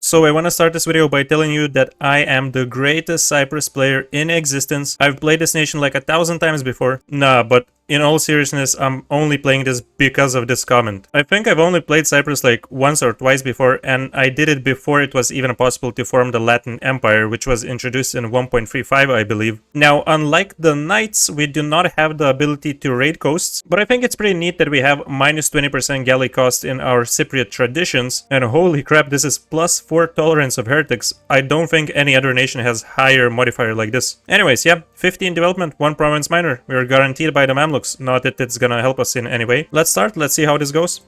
So I want to start this video by telling you that I am the greatest Cyprus player in existence. I've played this nation like 1,000 times before. Nah, but in all seriousness, I'm only playing this because of this comment. I think I've only played Cyprus like once or twice before, and I did it before it was even possible to form the Latin Empire, which was introduced in 1.35, I believe. Now, unlike the Knights, we do not have the ability to raid coasts, but I think it's pretty neat that we have minus 20% galley cost in our Cypriot traditions, and holy crap, this is plus 4 tolerance of heretics. I don't think any other nation has higher modifier like this. Anyways, yeah, 15 development, 1 province minor. We are guaranteed by the Mamluks. Not that it's gonna help us in any way. Let's start, let's see how this goes.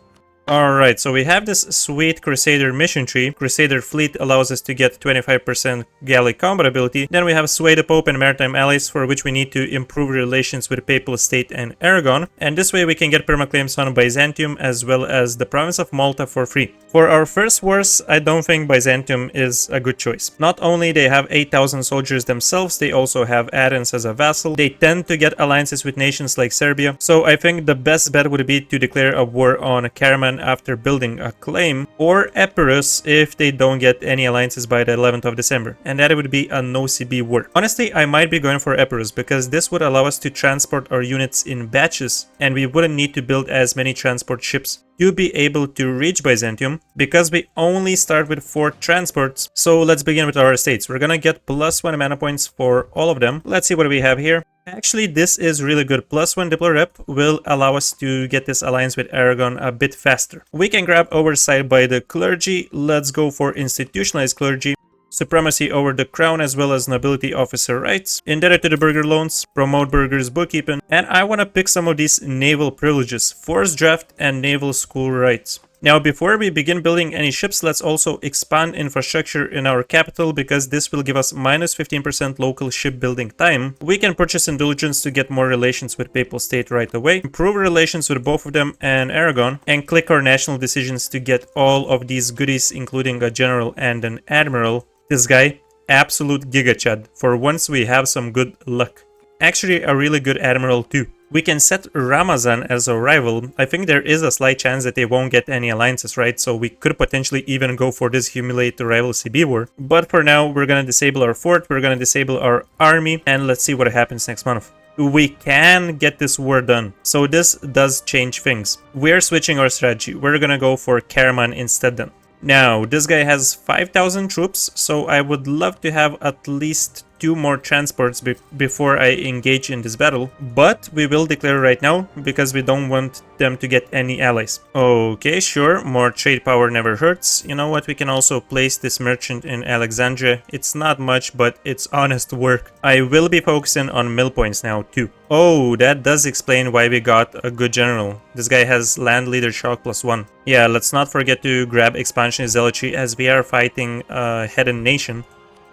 Alright, so we have this sweet Crusader mission tree. Crusader fleet allows us to get 25% galley combat ability. Then we have Sway the Pope and Maritime Allies, for which we need to improve relations with Papal State and Aragon. And this way we can get permaclaims on Byzantium as well as the province of Malta for free. For our first wars, I don't think Byzantium is a good choice. Not only they have 8,000 soldiers themselves, they also have Athens as a vassal. They tend to get alliances with nations like Serbia. So I think the best bet would be to declare a war on Karaman after building a claim, or Epirus if they don't get any alliances by the 11th of December, and that would be a no CB war. Honestly, I might be going for Epirus because this would allow us to transport our units in batches, and we wouldn't need to build as many transport ships to be able to reach Byzantium, because we only start with 4 transports. So let's begin with our estates. We're gonna get +1 mana points for all of them. Let's see what we have here. Actually, this is really good. +1 Diplo rep will allow us to get this alliance with Aragon a bit faster. We can grab oversight by the clergy. Let's go for institutionalized clergy. Supremacy over the crown as well as nobility officer rights, indebted to the burgher loans, promote burghers bookkeeping, and I want to pick some of these naval privileges, forced draft and naval school rights. Now before we begin building any ships, let's also expand infrastructure in our capital, because this will give us minus 15% local shipbuilding time. We can purchase indulgence to get more relations with Papal State right away, improve relations with both of them and Aragon, and click our national decisions to get all of these goodies, including a general and an admiral. This guy, absolute gigachad. For once we have some good luck. Actually a really good admiral too. We can set Ramazan as a rival. I think there is a slight chance that they won't get any alliances, right? So we could potentially even go for this humiliate the rival CB war. But for now, we're gonna disable our fort, we're gonna disable our army, and let's see what happens next month. We can get this war done. So this does change things. We're switching our strategy. We're gonna go for Karaman instead then. Now, this guy has 5,000 troops, so I would love to have at least 2 more transports before I engage in this battle. But we will declare right now, because we don't want them to get any allies. Okay, sure, more trade power never hurts. You know what, we can also place this merchant in Alexandria. It's not much, but it's honest work. I will be focusing on mill points now too. Oh, that does explain why we got a good general. This guy has land leader shock +1. Yeah, let's not forget to grab expansion zealotry as we are fighting a hidden nation.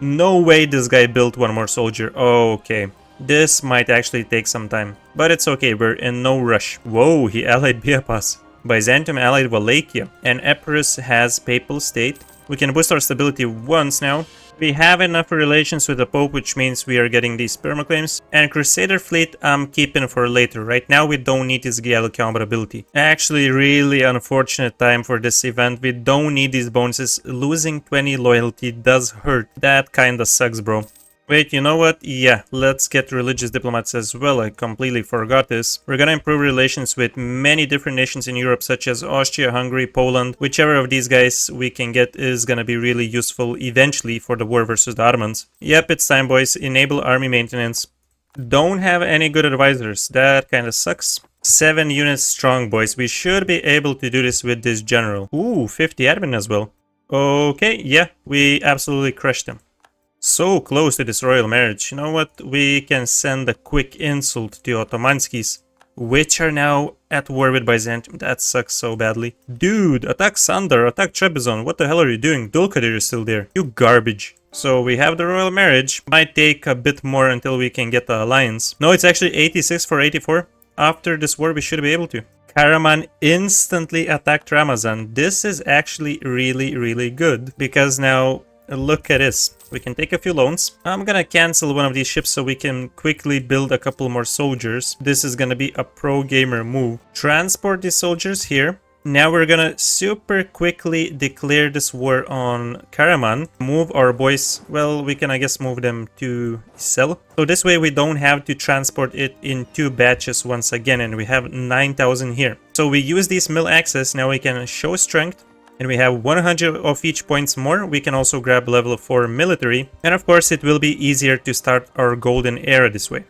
No way this guy built 1 more soldier. Okay, this might actually take some time, but it's okay, we're in no rush. Whoa, he allied Biapas. Byzantium allied Wallachia, and Epirus has Papal State. We can boost our stability once now. We have enough relations with the Pope, which means we are getting these permaclaims. And Crusader fleet I'm keeping for later. Right now we don't need this galley combat ability. Actually, really unfortunate time for this event. We don't need these bonuses. Losing 20 loyalty does hurt. That kinda sucks, bro. Wait, you know what? Yeah, let's get religious diplomats as well. I completely forgot this. We're gonna improve relations with many different nations in Europe, such as Austria, Hungary, Poland. Whichever of these guys we can get is gonna be really useful eventually for the war versus the Ottomans. Yep, it's time, boys. Enable army maintenance. Don't have any good advisors. That kinda sucks. 7 units strong, boys. We should be able to do this with this general. Ooh, 50 admin as well. Okay, yeah, we absolutely crushed them. So close to this royal marriage. You know what? We can send a quick insult to Ottomanskis, which are now at war with Byzantium. That sucks so badly. Dude, attack Sandar, attack Trebizond. What the hell are you doing? Dulkadir is still there. You garbage. So we have the royal marriage. Might take a bit more until we can get the alliance. No, it's actually 86 for 84. After this war, we should be able to. Karaman instantly attacked Ramazan. This is actually really good, because now look at this. We can take a few loans. I'm gonna cancel one of these ships so we can quickly build a couple more soldiers. This is gonna be a pro gamer move. Transport these soldiers here. Now we're gonna super quickly declare this war on Karaman. Move our boys, well, we can I guess move them to Ceylan. So this way we don't have to transport it in 2 batches once again, and we have 9,000 here. So we use these mill axes, now we can show strength. And we have 100 of each points more. We can also grab level 4 military. And of course it will be easier to start our golden era this way.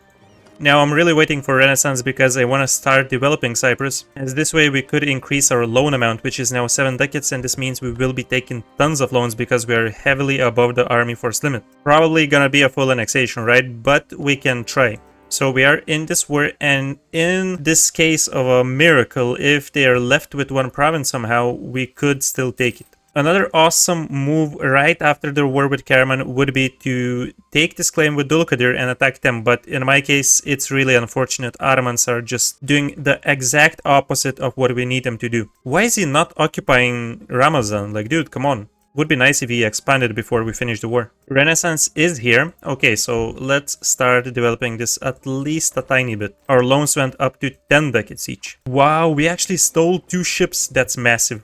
Now I'm really waiting for Renaissance because I want to start developing Cyprus, as this way we could increase our loan amount, which is now 7 ducats, and this means we will be taking tons of loans because we are heavily above the army force limit. Probably gonna be a full annexation, right? But we can try. So we are in this war, and in this case of a miracle, if they are left with 1 province somehow, we could still take it. Another awesome move right after the war with Karaman would be to take this claim with Dulkadir and attack them, but in my case it's really unfortunate. Ottomans are just doing the exact opposite of what we need them to do. Why is he not occupying Ramazan? Like, dude, come on. Would be nice if he expanded before we finish the war. Renaissance is here. Okay, so let's start developing this at least a tiny bit. Our loans went up to 10 ducats each. Wow, we actually stole 2 ships. That's massive.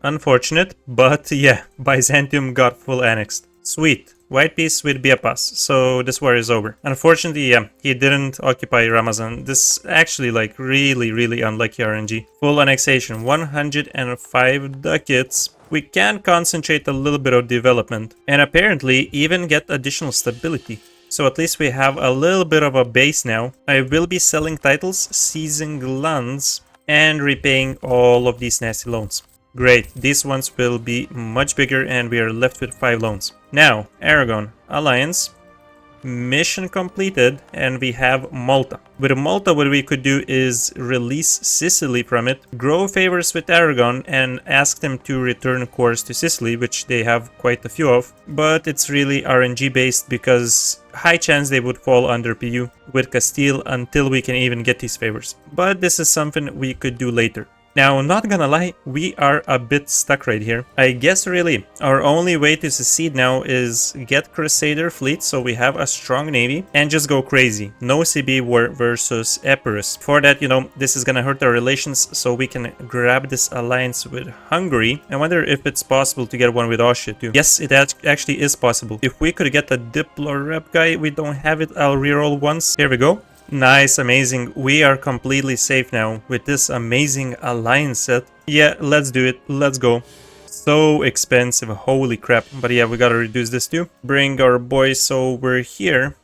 Unfortunate, but yeah, Byzantium got full annexed. Sweet. White peace with Biapas. So this war is over. Unfortunately, yeah, he didn't occupy Ramazan. This actually like really unlucky RNG. Full annexation, 105 ducats. We can concentrate a little bit of development and apparently even get additional stability. So at least we have a little bit of a base now. I will be selling titles, seizing lands, and repaying all of these nasty loans. Great, these ones will be much bigger and we are left with 5 loans. Now, Aragon, Alliance, mission completed, and we have Malta. With Malta, what we could do is release Sicily from it, grow favors with Aragon, and ask them to return cores to Sicily, which they have quite a few of. But it's really RNG based because high chance they would fall under PU with Castile until we can even get these favors. But this is something we could do later. Now, not gonna lie, we are a bit stuck right here. I guess really, our only way to succeed now is get Crusader fleet, so we have a strong navy, and just go crazy. No CB war versus Epirus. For that, you know, this is gonna hurt our relations, so we can grab this alliance with Hungary. I wonder if it's possible to get one with Austria too. Yes, it actually is possible. If we could get a Diplo rep guy, we don't have it, I'll reroll once. Here we go. Nice, amazing. We are completely safe now with this amazing alliance set. Yeah, let's do it. Let's go. So expensive, holy crap. But yeah, we gotta reduce this too. Bring our boys over here.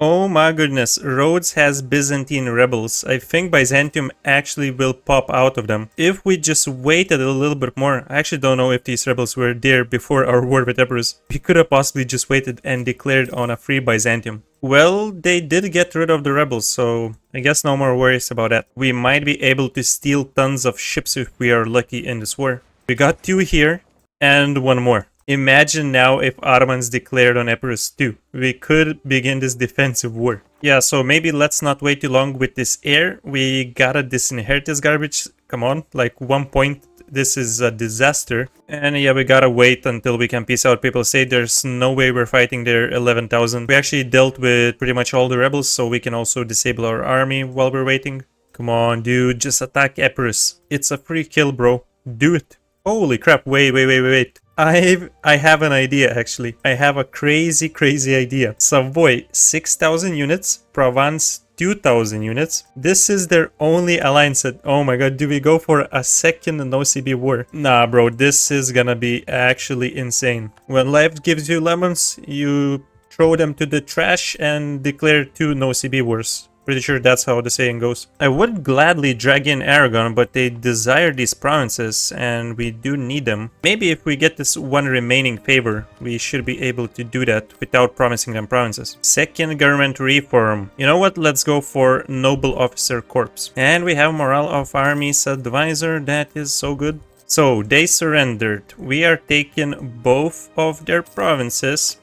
Oh my goodness, Rhodes has Byzantine rebels. I think Byzantium actually will pop out of them. If we just waited a little bit more, I actually don't know if these rebels were there before our war with Epirus. We could have possibly just waited and declared on a free Byzantium. Well, they did get rid of the rebels, so I guess no more worries about that. We might be able to steal tons of ships if we are lucky in this war. We got 2 here and 1 more. Imagine now if Ottomans declared on Epirus too. We could begin this defensive war. Yeah, so maybe let's not wait too long with this heir. We gotta disinherit this garbage. Come on, like 1 point. This is a disaster. And yeah, we gotta wait until we can peace out. People say there's no way we're fighting their 11,000. We actually dealt with pretty much all the rebels, so we can also disable our army while we're waiting. Come on, dude, just attack Epirus. It's a free kill, bro. Do it. Holy crap, wait. I have an idea, actually. I have a crazy idea. Savoy, 6,000 units. Provence, 2,000 units. This is their only alliance set. Oh my god, do we go for a second no CB war? Nah, bro, this is gonna be actually insane. When life gives you lemons, you throw them to the trash and declare 2 no CB wars. Pretty sure that's how the saying goes. I would gladly drag in Aragon, but they desire these provinces and we do need them. Maybe if we get this 1 remaining favor, we should be able to do that without promising them provinces. Second government reform. You know what? Let's go for Noble Officer Corps. And we have Morale of Armies Advisor. That is so good. So they surrendered. We are taking both of their provinces.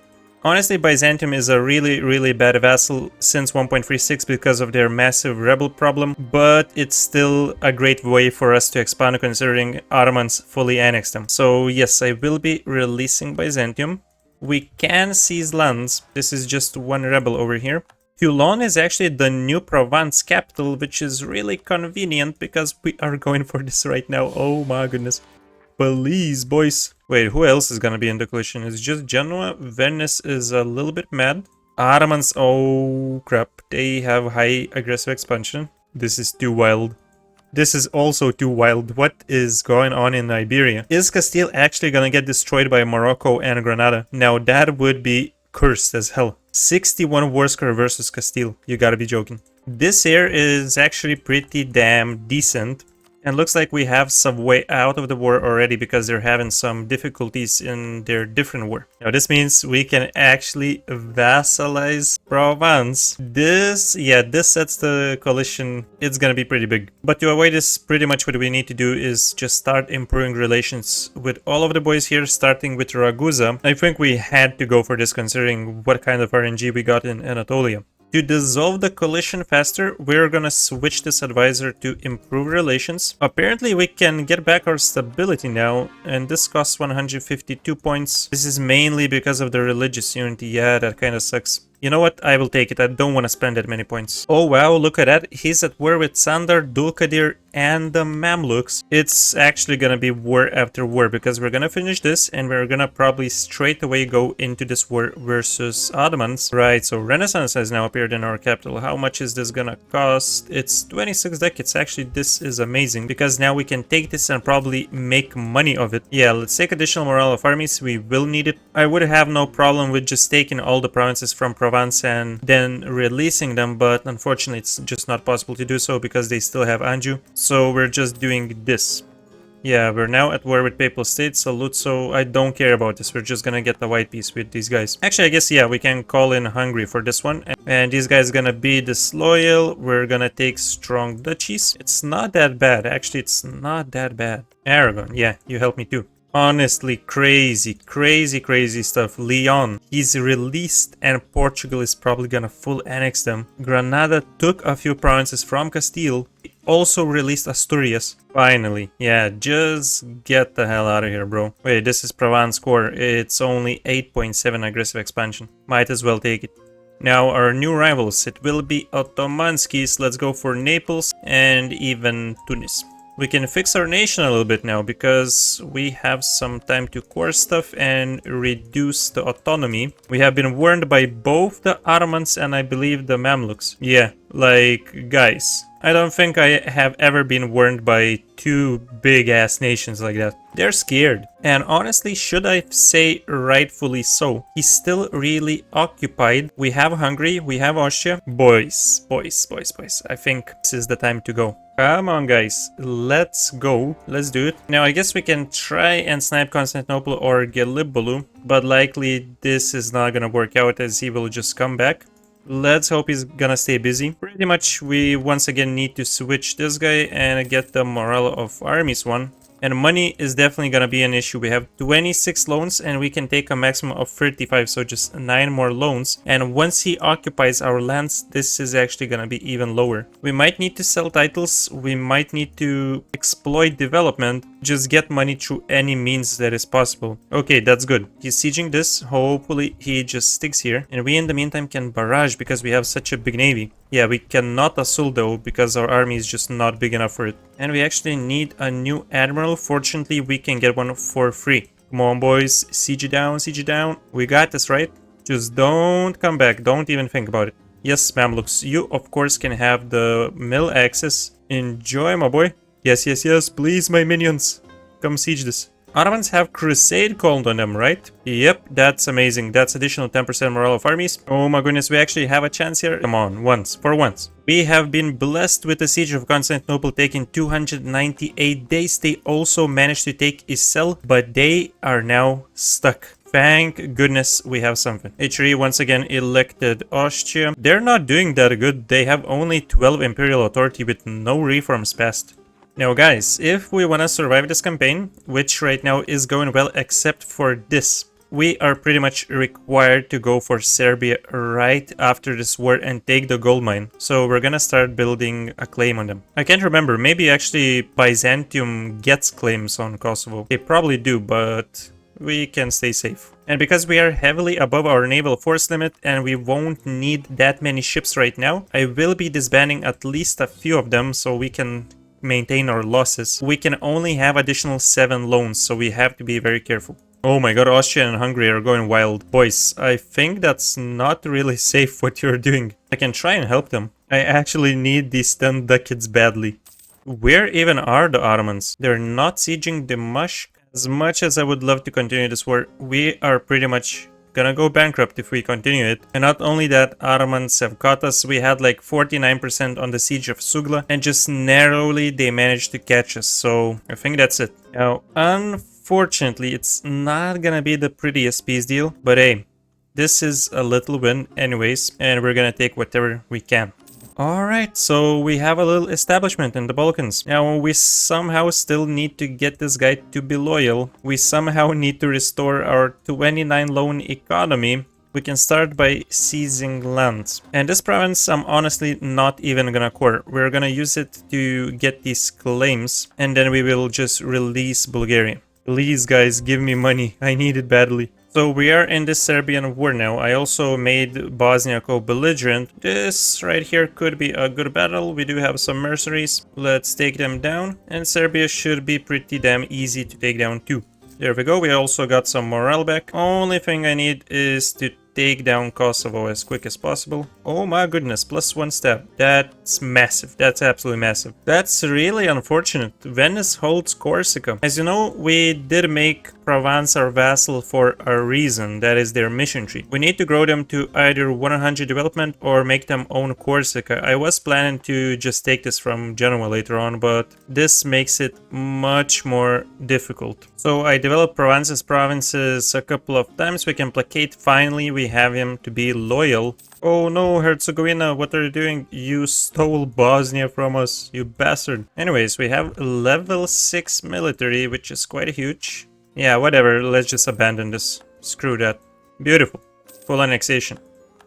Honestly, Byzantium is a really bad vassal since 1.36 because of their massive rebel problem, but it's still a great way for us to expand considering Ottomans fully annexed them. So yes, I will be releasing Byzantium. We can seize lands. This is just 1 rebel over here. Toulon is actually the new Provence capital, which is really convenient because we are going for this right now. Oh my goodness. Please, boys. Wait, who else is gonna be in the coalition? It's just Genoa. Venice is a little bit mad. Ottomans, oh crap. They have high aggressive expansion. This is too wild. This is also too wild. What is going on in Iberia? Is Castile actually gonna get destroyed by Morocco and Granada? Now that would be cursed as hell. 61 war score versus Castile. You gotta be joking. This here is actually pretty damn decent. And looks like we have some way out of the war already because they're having some difficulties in their different war. Now this means we can actually vassalize Provence. This sets the coalition. It's gonna be pretty big. But to avoid this, pretty much what we need to do is just start improving relations with all of the boys here, starting with Ragusa. I think we had to go for this considering what kind of RNG we got in Anatolia. To dissolve the coalition faster, we're gonna switch this advisor to improve relations. Apparently we can get back our stability now, and this costs 152 points. This is mainly because of the religious unity. Yeah, that kind of sucks. You know what? I will take it. I don't want to spend that many points. Oh wow, look at that. He's at war with Sandar, Dulkadir, and the Mamluks. It's actually gonna be war after war because we're gonna finish this and we're gonna probably straight away go into this war versus Ottomans. Right, so Renaissance has now appeared in our capital. How much is this gonna cost? It's 26 decades. Actually, this is amazing because now we can take this and probably make money of it. Yeah, let's take additional morale of armies. We will need it. I would have no problem with just taking all the provinces from Provence and then releasing them, but unfortunately it's just not possible to do so because they still have Anjou. So we're just doing this. Yeah, we're now at war with Papal States, so I don't care about this. We're just gonna get the white piece with these guys. Actually, I guess, yeah, we can call in Hungary for this one. And these guys gonna be disloyal. We're gonna take strong duchies. It's not that bad. Actually, it's not that bad. Aragon, yeah, you help me too. Honestly, crazy stuff. Leon, he's released and Portugal is probably gonna full annex them. Granada took a few provinces from Castile. Also released Asturias. Finally. Yeah, just get the hell out of here, bro. Wait, this is Provence core. It's only 8.7 aggressive expansion. Might as well take it. Now our new rivals. It will be Ottomanskis. Let's go for Naples and even Tunis. We can fix our nation a little bit now because we have some time to core stuff and reduce the autonomy. We have been warned by both the Ottomans and I believe the Mamluks. Yeah, like, guys, I don't think I have ever been warned by two big-ass nations like that. They're scared. And honestly, should I say rightfully so. He's still really occupied. We have Hungary, we have Austria. Boys. I think this is the time to go. Come on, guys. Let's go. Let's do it. Now, I guess we can try and snipe Constantinople or Gelibolu, but likely this is not gonna work out as he will just come back. Let's hope he's gonna stay busy. Pretty much we once again need to switch this guy and get the morale of armies one. And money is definitely gonna be an issue. We have 26 loans and we can take a maximum of 35, so just 9 more loans. And once he occupies our lands, this is actually gonna be even lower. We might need to sell titles, we might need to exploit development, just get money through any means that is possible. Okay, that's good. He's sieging this, hopefully he just sticks here. And we in the meantime can barrage because we have such a big navy. Yeah, we cannot assault though because our army is just not big enough for it. And we actually need a new admiral. Fortunately, we can get one for free. Come on, boys. Siege it down, siege it down. We got this, right? Just don't come back. Don't even think about it. Yes, Mamluks, you of course can have the mill access. Enjoy, my boy. Yes, please, my minions. Come siege this. Ottomans have Crusade called on them, right? Yep, that's amazing. That's additional 10% morale of armies. Oh my goodness, we actually have a chance here. Come on, for once. We have been blessed with the siege of Constantinople taking 298 days. They also managed to take Isel, but they are now stuck. Thank goodness we have something. H3 once again elected Austria. They're not doing that good. They have only 12 imperial authority with no reforms passed. Now guys, if we want to survive this campaign, which right now is going well except for this, we are pretty much required to go for Serbia right after this war and take the gold mine. So we're gonna start building a claim on them. I can't remember, maybe actually Byzantium gets claims on Kosovo. They probably do, but we can stay safe. And because we are heavily above our naval force limit and we won't need that many ships right now, I will be disbanding at least a few of them so we can maintain our losses. We can only have additional 7 loans, so we have to be very careful. Oh my god, Austria and Hungary are going wild. Boys, I think that's not really safe what you're doing. I can try and help them. I actually need these 10 ducats badly. Where even are the Ottomans? They're not sieging Dimashq. As much as I would love to continue this war, we are pretty much gonna go bankrupt if we continue it. And not only that, Ottomans have caught us. We had like 49% on the siege of Sugla, and just narrowly they managed to catch us. So I think that's it. Now, unfortunately, it's not gonna be the prettiest peace deal, but hey, this is a little win anyways, and we're gonna take whatever we can. Alright, so we have a little establishment in the Balkans. Now, we somehow still need to get this guy to be loyal. We somehow need to restore our 29 loan economy. We can start by seizing lands. And this province, I'm honestly not even gonna core. We're gonna use it to get these claims, and then we will just release Bulgaria. Please, guys, give me money. I need it badly. So we are in this Serbian war now. I also made Bosnia co-belligerent. This right here could be a good battle. We do have some mercenaries. Let's take them down. And Serbia should be pretty damn easy to take down too. There we go. We also got some morale back. Only thing I need is to take down Kosovo as quick as possible. Oh my goodness, +1 stab. That's massive. That's absolutely massive. That's really unfortunate. Venice holds Corsica. As you know, we did make Provence our vassal for a reason. That is their mission tree. We need to grow them to either 100 development or make them own Corsica. I was planning to just take this from Genoa later on, but this makes it much more difficult. So I developed Provence's provinces a couple of times. We can placate. Finally, we have him to be loyal. Oh no, Herzegovina, what are you doing? You stole Bosnia from us, you bastard. Anyways, we have level 6 military, which is quite huge. Yeah, whatever, let's just abandon this. Screw that. Beautiful. Full annexation.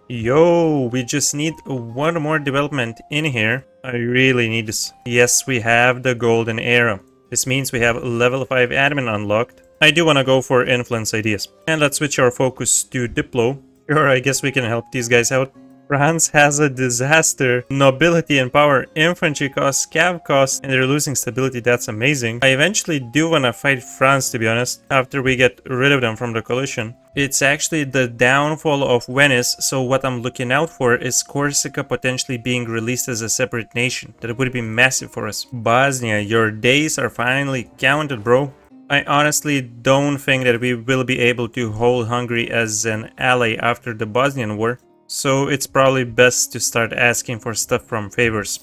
Yo, we just need one more development in here. I really need this. Yes, we have the golden era. This means we have level 5 admin unlocked. I do want to go for influence ideas. And let's switch our focus to Diplo. Sure, I guess we can help these guys out. France has a disaster. Nobility and power, infantry costs, cav costs, and they're losing stability. That's amazing. I eventually do want to fight France, to be honest, after we get rid of them from the coalition. It's actually the downfall of Venice, so what I'm looking out for is Corsica potentially being released as a separate nation. That would be massive for us. Bosnia, your days are finally counted, bro. I honestly don't think that we will be able to hold Hungary as an ally after the Bosnian War, so it's probably best to start asking for stuff from favors.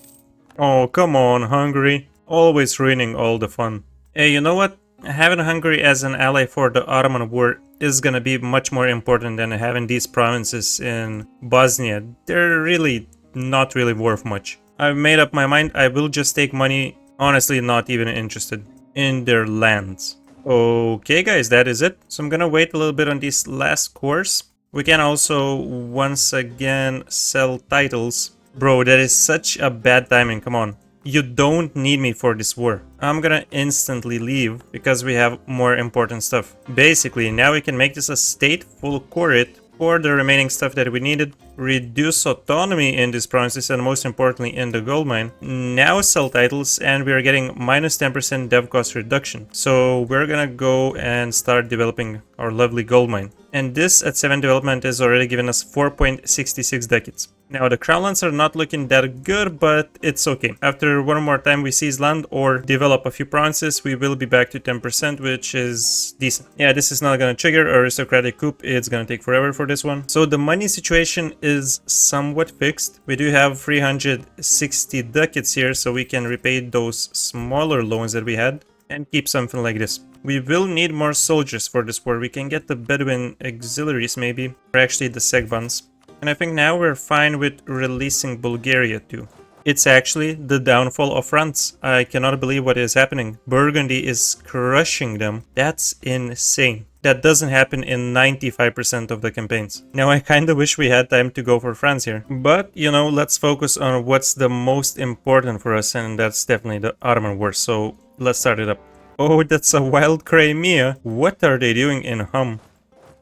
Oh, come on, Hungary. Always ruining all the fun. Hey, you know what? Having Hungary as an ally for the Ottoman War is gonna be much more important than having these provinces in Bosnia. They're really not really worth much. I've made up my mind. I will just take money. Honestly, not even interested in their lands. Okay guys, that is it. So I'm gonna wait a little bit on this last course. We can also once again sell titles. Bro, that is such a bad timing, come on. You don't need me for this war. I'm gonna instantly leave because we have more important stuff. Basically, now we can make this a state full corate for the remaining stuff that we needed, reduce autonomy in these provinces, and most importantly in the gold mine. Now sell titles, and we are getting minus 10% dev cost reduction. So we're gonna go and start developing our lovely gold mine. And this at 7 development is already giving us 4.66 decades. Now the crown lands are not looking that good, but it's okay. After one more time we seize land or develop a few provinces, we will be back to 10%, which is decent. Yeah, this is not gonna trigger aristocratic coup. It's gonna take forever for this one. So the money situation is somewhat fixed. We do have 360 ducats here, so we can repay those smaller loans that we had and keep something like this. We will need more soldiers for this war. We can get the Bedouin auxiliaries maybe, or actually the Segvans. And I think now we're fine with releasing Bulgaria too. It's actually the downfall of France. I cannot believe what is happening. Burgundy is crushing them. That's insane. That doesn't happen in 95% of the campaigns. Now I kinda wish we had time to go for France here. But, you know, let's focus on what's the most important for us, and that's definitely the Ottoman War. So let's start it up. Oh, that's a wild Crimea. What are they doing in Hum?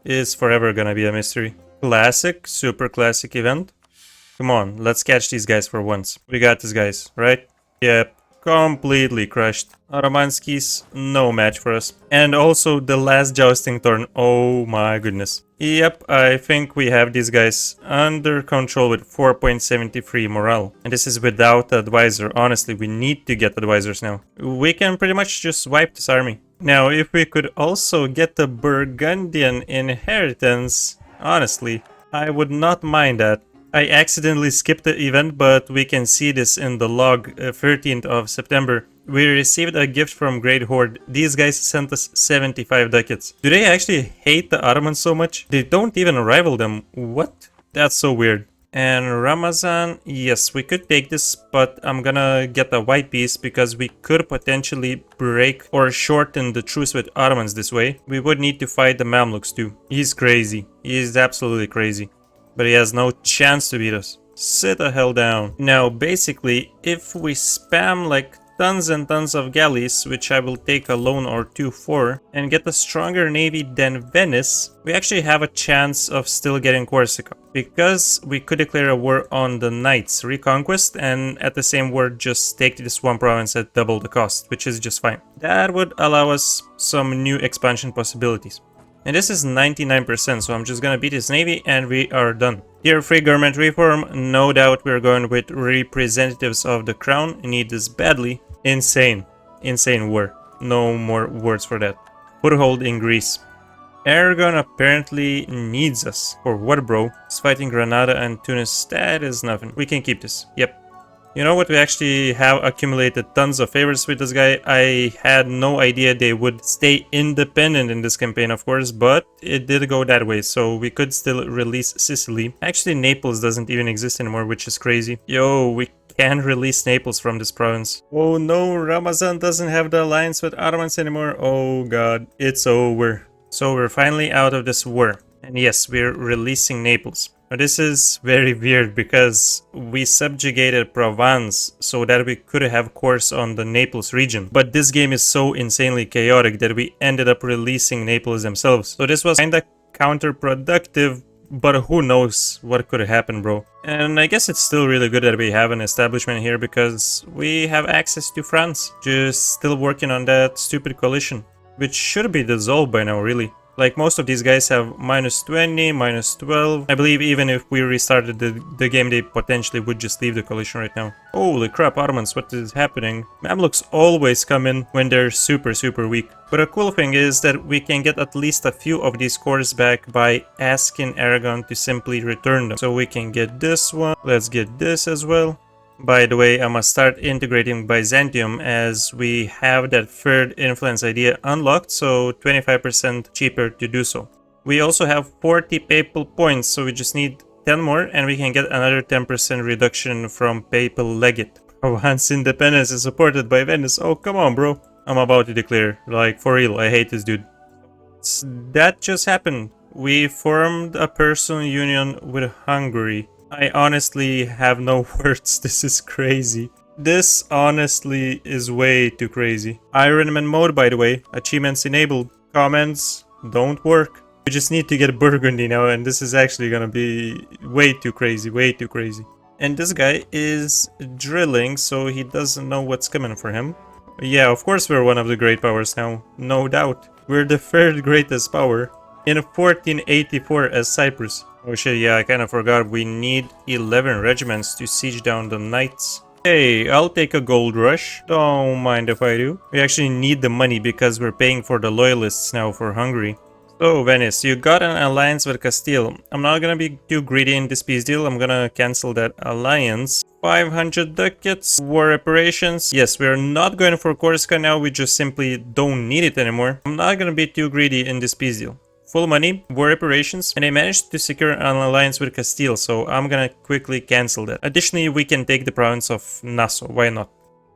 Is forever gonna be a mystery. Classic, super classic event. Come on, let's catch these guys for once. We got this, guys, right? Yep, completely crushed. Ottomanskis, no match for us. And also the last jousting turn. Oh my goodness. Yep, I think we have these guys under control with 4.73 morale. And this is without advisor. Honestly, we need to get advisors now. We can pretty much just wipe this army. Now, if we could also get the Burgundian inheritance, honestly, I would not mind that. I accidentally skipped the event, but we can see this in the log, 13th of September. We received a gift from Great Horde. These guys sent us 75 ducats. Do they actually hate the Ottomans so much? They don't even rival them. What? That's so weird. And Ramazan, yes, we could take this, but I'm gonna get a white piece because we could potentially break or shorten the truce with Ottomans this way. We would need to fight the Mamluks too. He's crazy. He is absolutely crazy. But he has no chance to beat us. Sit the hell down. Now, basically, if we spam like tons and tons of galleys, which I will take a loan or two for, and get a stronger navy than Venice, we actually have a chance of still getting Corsica. Because we could declare a war on the Knights Reconquest, and at the same war just take this one province at double the cost, which is just fine. That would allow us some new expansion possibilities. And this is 99%, so I'm just gonna beat his navy and we are done. Tier 3 government reform, no doubt we're going with representatives of the crown. Need this badly. Insane. Insane war. No more words for that. Foothold in Greece. Aragon apparently needs us. For what, bro? He's fighting Granada and Tunis. That is nothing. We can keep this. Yep. You know what? We actually have accumulated tons of favors with this guy. I had no idea they would stay independent in this campaign, of course, but it did go that way, so we could still release Sicily. Actually, Naples doesn't even exist anymore, which is crazy. Yo, we can release Naples from this province. Oh no, Ramazan doesn't have the alliance with Ottomans anymore. Oh god, it's over. So we're finally out of this war. And yes, we're releasing Naples. Now this is very weird because we subjugated Provence so that we could have course on the Naples region. But this game is so insanely chaotic that we ended up releasing Naples themselves. So this was kinda counterproductive, but who knows what could happen, bro. And I guess it's still really good that we have an establishment here because we have access to France. Just still working on that stupid coalition, which should be dissolved by now, really. Like, most of these guys have -20, -12. I believe even if we restarted the game, they potentially would just leave the coalition right now. Holy crap, Ottomans, what is happening? Mamluks always come in when they're super weak. But a cool thing is that we can get at least a few of these cores back by asking Aragon to simply return them. So we can get this one. Let's get this as well. By the way, I must start integrating Byzantium as we have that third influence idea unlocked, so 25% cheaper to do so. We also have 40 papal points, so we just need 10 more and we can get another 10% reduction from papal legate. Provence independence is supported by Venice. Oh, come on, bro. I'm about to declare. Like, for real, I hate this dude. That just happened. We formed a personal union with Hungary. I honestly have no words. This is crazy. This honestly is way too crazy. Ironman mode, by the way. Achievements enabled. Comments don't work. We just need to get Burgundy now, and this is actually gonna be way too crazy, way too crazy. And this guy is drilling, so he doesn't know what's coming for him. Yeah, of course we're one of the great powers now. No doubt. We're the third greatest power in 1484 as Cyprus. Oh shit, yeah, I kinda forgot. We need 11 regiments to siege down the Knights. Hey, I'll take a gold rush. Don't mind if I do. We actually need the money because we're paying for the loyalists now for Hungary. So, Venice, you got an alliance with Castile. I'm not gonna be too greedy in this peace deal. I'm gonna cancel that alliance. 500 ducats. War reparations. Yes, we're not going for Corsica now. We just simply don't need it anymore. I'm not gonna be too greedy in this peace deal. Full money, war reparations, and I managed to secure an alliance with Castile, so I'm gonna quickly cancel that. Additionally, we can take the province of Nassau, why not?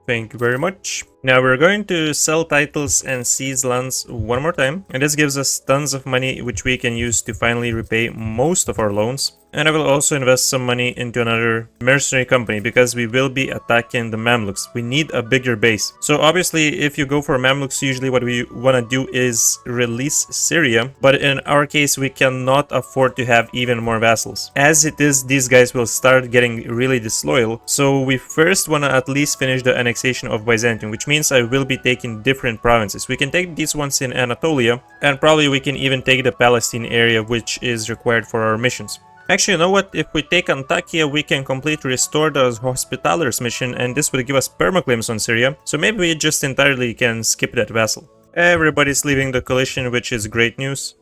Thank you very much. Now we're going to sell titles and seize lands one more time, and this gives us tons of money which we can use to finally repay most of our loans. And I will also invest some money into another mercenary company because we will be attacking the Mamluks. We need a bigger base. So obviously if you go for Mamluks, usually what we want to do is release Syria. But in our case, we cannot afford to have even more vassals. As it is, these guys will start getting really disloyal. So we first want to at least finish the annexation of Byzantium, which means I will be taking different provinces. We can take these ones in Anatolia, and probably we can even take the Palestine area, which is required for our missions. Actually, you know what? If we take Antakya, we can completely restore the Hospitalers mission, and this would give us permaclaims on Syria. So maybe we just entirely can skip that vassal. Everybody's leaving the coalition, which is great news.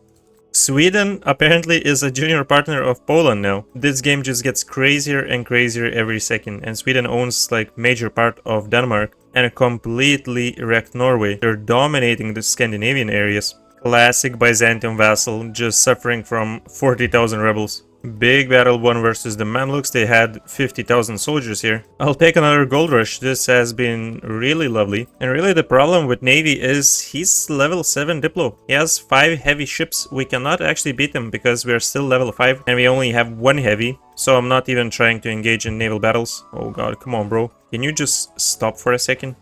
Sweden apparently is a junior partner of Poland now. This game just gets crazier and crazier every second, and Sweden owns like major part of Denmark and completely wrecked Norway. They're dominating the Scandinavian areas. Classic Byzantium vassal, just suffering from 40,000 rebels. Big battle won versus the Mamluks. They had 50,000 soldiers here. I'll take another gold rush. This has been really lovely. And really the problem with Navy is he's level 7 Diplo. He has 5 heavy ships. We cannot actually beat him because we are still level 5 and we only have 1 heavy. So I'm not even trying to engage in naval battles. Oh god, come on bro. Can you just stop for a second?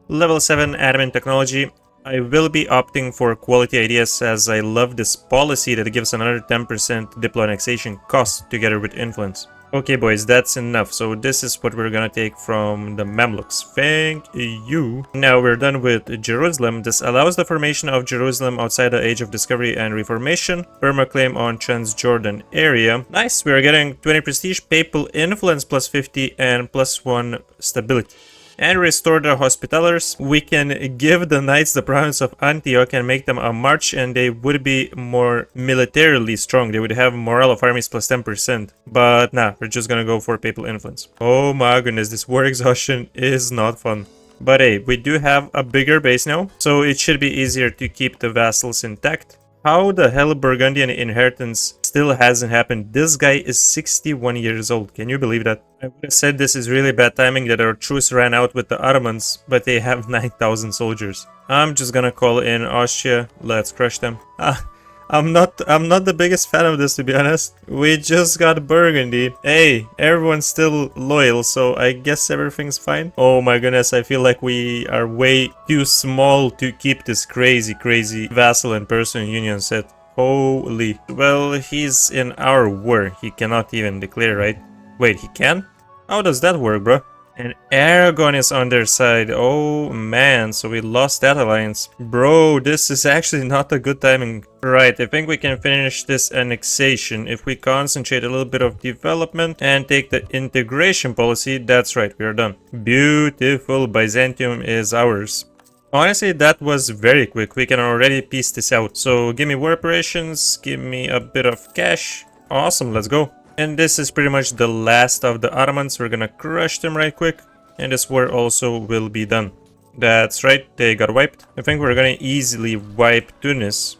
Level 7 admin technology. I will be opting for quality ideas as I love this policy that gives another 10% Diplo annexation cost together with influence. Okay boys, that's enough. So this is what we're gonna take from the Mamluks. Thank you. Now we're done with Jerusalem. This allows the formation of Jerusalem outside the Age of Discovery and Reformation. Permaclaim on Transjordan area. Nice, we're getting 20 prestige, papal influence plus 50 and plus 1 stability. And restore the Hospitalers. We can give the knights the province of Antioch and make them a march, and they would be more militarily strong. They would have morale of armies plus 10%. But nah, we're just gonna go for papal influence. Oh my goodness, this war exhaustion is not fun. But hey, we do have a bigger base now, so it should be easier to keep the vassals intact. How the hell Burgundian inheritance still hasn't happened? This guy is 61 years old. Can you believe that? I would have said this is really bad timing that our truce ran out with the Ottomans, but they have 9,000 soldiers. I'm just gonna call in Austria. Let's crush them. I'm not the biggest fan of this, to be honest. We just got Burgundy. Hey, everyone's still loyal, so I guess everything's fine. Oh my goodness, I feel like we are way too small to keep this crazy vassal and person union set. Holy. Well, he's in our war. He cannot even declare, right? Wait, he can? How does that work, bro? And Aragon is on their side. Oh man, so we lost that alliance. Bro, this is actually not a good timing. Right, I think we can finish this annexation if we concentrate a little bit of development and take the integration policy. That's right, we are done. Beautiful, Byzantium is ours. Honestly, that was very quick. We can already piece this out. So give me war operations, give me a bit of cash. Awesome, let's go. And this is pretty much the last of the Ottomans. We're gonna crush them right quick. And this war also will be done. That's right, they got wiped. I think we're gonna easily wipe Tunis.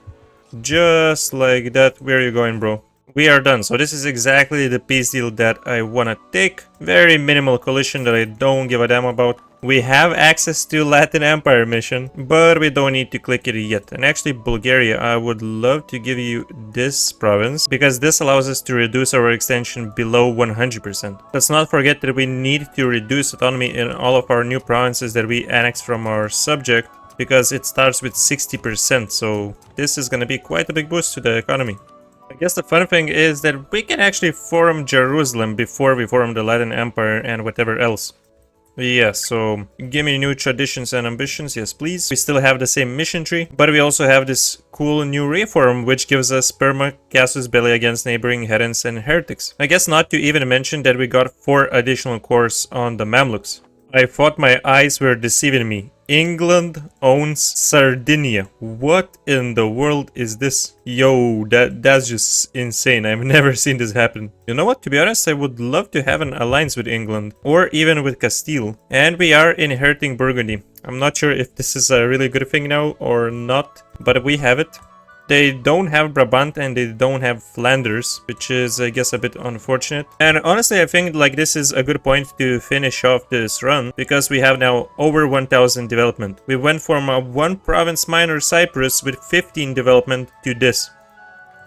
Just like that. Where are you going, bro? We are done. So this is exactly the peace deal that I wanna take. Very minimal coalition that I don't give a damn about. We have access to Latin Empire mission, but we don't need to click it yet. And actually, Bulgaria, I would love to give you this province, because this allows us to reduce our extension below 100%. Let's not forget that we need to reduce autonomy in all of our new provinces that we annex from our subject, because it starts with 60%, so this is going to be quite a big boost to the economy. I guess the fun thing is that we can actually form Jerusalem before we form the Latin Empire and whatever else. Yes, so give me new traditions and ambitions, yes please. We still have the same mission tree, but we also have this cool new reform which gives us perma casus belli against neighboring heretics and heretics. I guess not to even mention that we got 4 additional cores on the Mamluks. I thought my eyes were deceiving me. England owns Sardinia. What in the world is this? Yo, that's just insane. I've never seen this happen. You know what? To be honest, I would love to have an alliance with England or even with Castile. And we are inheriting Burgundy. I'm not sure if this is a really good thing now or not, but we have it. They don't have Brabant and they don't have Flanders, which is, I guess, a bit unfortunate. And honestly, I think like this is a good point to finish off this run, because we have now over 1000 development. We went from a 1 province minor Cyprus with 15 development to this.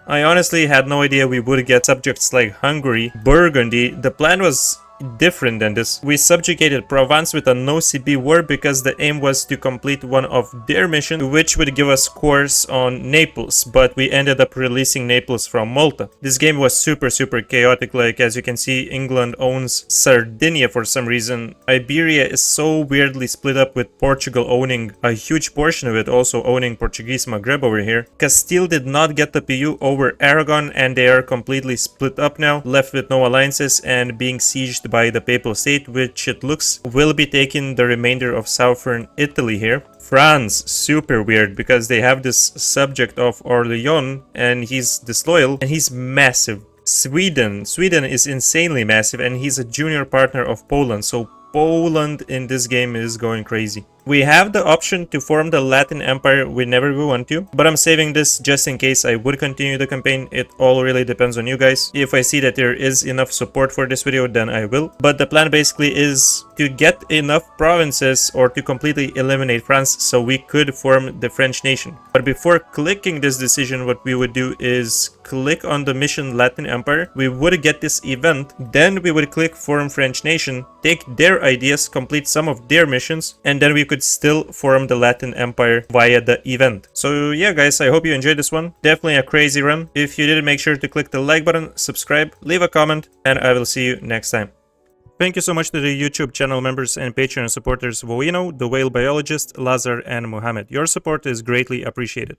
I honestly had no idea we would get subjects like Hungary, Burgundy. The plan was different than this. We subjugated Provence with a no CB war because the aim was to complete one of their missions, which would give us cores on Naples, but we ended up releasing Naples from Malta. This game was super chaotic. Like, as you can see, England owns Sardinia for some reason. Iberia is so weirdly split up, with Portugal owning a huge portion of it, also owning Portuguese Maghreb over here. Castile did not get the PU over Aragon, and they are completely split up now, left with no alliances and being sieged by the Papal State, which it looks will be taking the remainder of southern Italy here. France, super weird, because they have this subject of Orleans and he's disloyal and he's massive. Sweden is insanely massive and he's a junior partner of Poland, so Poland in this game is going crazy. We have the option to form the Latin Empire whenever we want to, but I'm saving this just in case I would continue the campaign. It all really depends on you guys. If I see that there is enough support for this video, then I will. But the plan basically is to get enough provinces or to completely eliminate France so we could form the French nation. But before clicking this decision, what we would do is click on the mission Latin Empire. We would get this event, then we would click form French nation, take their ideas, complete some of their missions, and then we could still form the Latin Empire via the event. So yeah guys, I hope you enjoyed this one. Definitely a crazy run. If you did, make sure to click the like button, subscribe, leave a comment, and I will see you next time. Thank you so much to the YouTube channel members and Patreon supporters Woeno, the Whale Biologist, Lazar, and Muhammed. Your support is greatly appreciated.